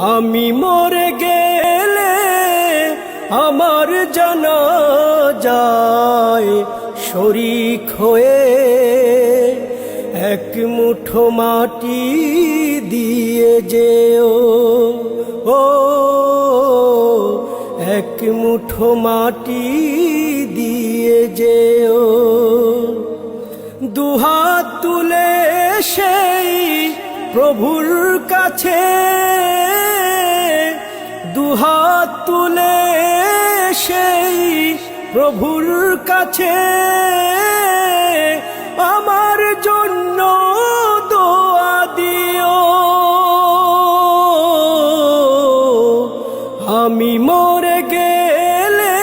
আমি মরে গেলে আমার জানাজায় শরীক হয়ে এক মুঠো মাটি দিয়ে যেও, ও এক মুঠো মাটি দিয়ে যেও। দুহাত তুলে সেই প্রভুর কাছে, দুহাত তুলে সেই প্রভুর কাছে আমার জন্য দোয়া দিও। আমি মরে গেলে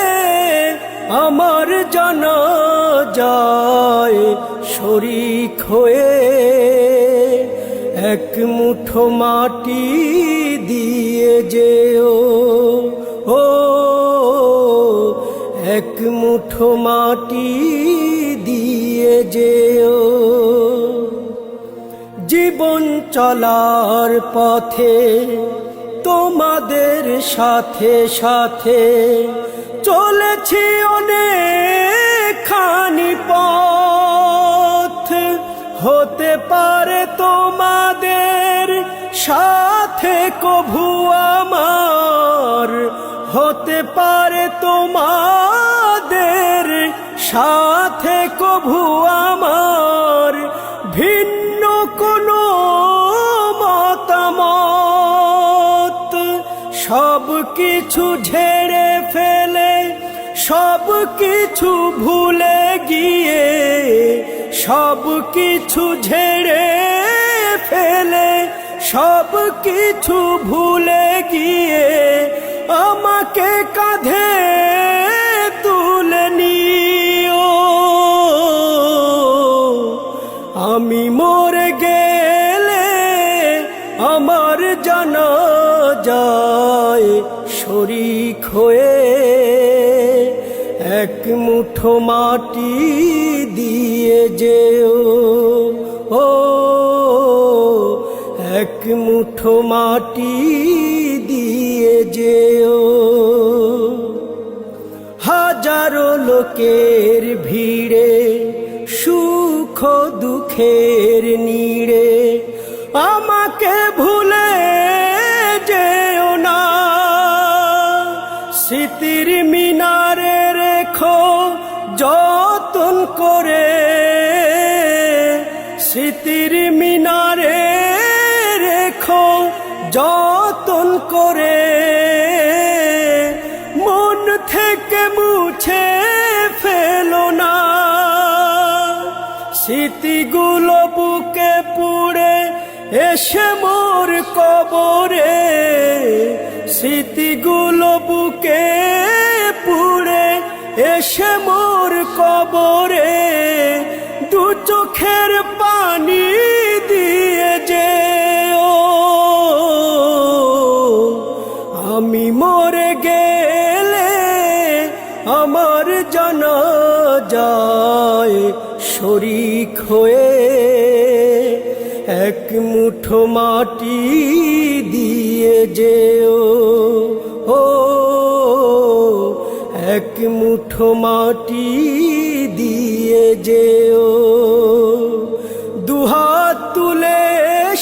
আমার জানাজায় শরীক হয়ে এক মুঠো মাটি দিয়ে যেও, ও এক মুঠো মাটি দিয়ে যেও। জীবন চলার পথে তোমাদের সাথে সাথে চলেছি অনেকখানি পথ, হতে পারে তোমাদের সাথে কভু আমার, হতে পারে তোমাদের সাথে কভু আমার ভিন্ন কোনো মতামত। সব কিছু ঝেড়ে ফেলে, সব কিছু ভুলে গিয়ে, সব কিছু ঝেড়ে ফেলে, সব কিছু ভুলে গিয়ে আমাকে কাঁধে তুলে নিও। আমি মরে গেলে আমার জানাজায় শরীক হয়ে এক মুঠো মাটি দিয়ে যেও, ও এক মুঠো মাটি দিয়ে যেও। হাজারো লোকের ভিড়ে সুখ দুঃখের নীড়ে আমাকে ভুলে যেও না। স্মৃতির মিনারে রেখো যতন করে, স্মৃতির মিনারে রেখো যতন করে, মন থেকে মুছে ফেলো না। স্মৃতিগুলো বুকে পুড়ে এসে মোর কবরে, স্মৃতিগুলো বুকে পুড়ে এসে মোর কবরে দু চোখের পানি দিয়ে যেও। আমি মরে গেলে আমার জানাজায় শরীক হয়ে এক মুঠো মাটি দিয়ে যেও, ও এক মুঠো মাটি দিয়ে যেও। দুহাত তুলে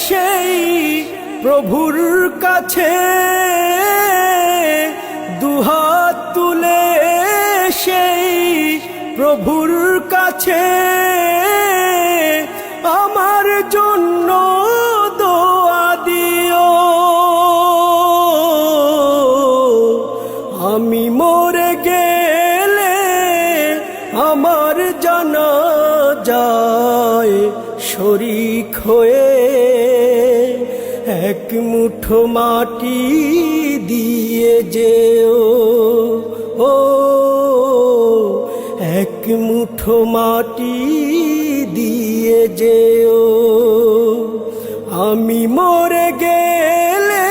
সেই প্রভুর কাছে, দুহাত তুলে সেই প্রভুর কাছে আমার জন্য দোয়া দিও। আমি মরে গেলে আমার জানাজায় শরীক হয়ে এক মুঠো মাটি দিয়ে যেও, ও এক মুঠো মাটি দিয়ে যেও। আমি মরে গেলে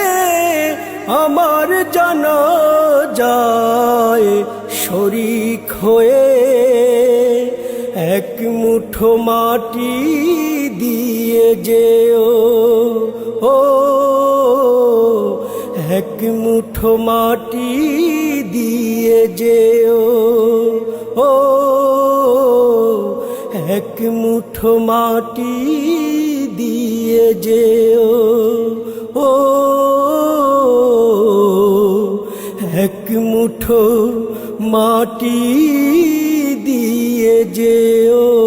আমার জানাজায় শরীক হয়ে এক মুঠো মাটি দিয়ে যেও, ও এক মুঠো মাটি দিয়ে যেও, ও এক মুঠো মাটি দিয়ে যেও, ও এক মুঠো মাটি দিয়ে যেও।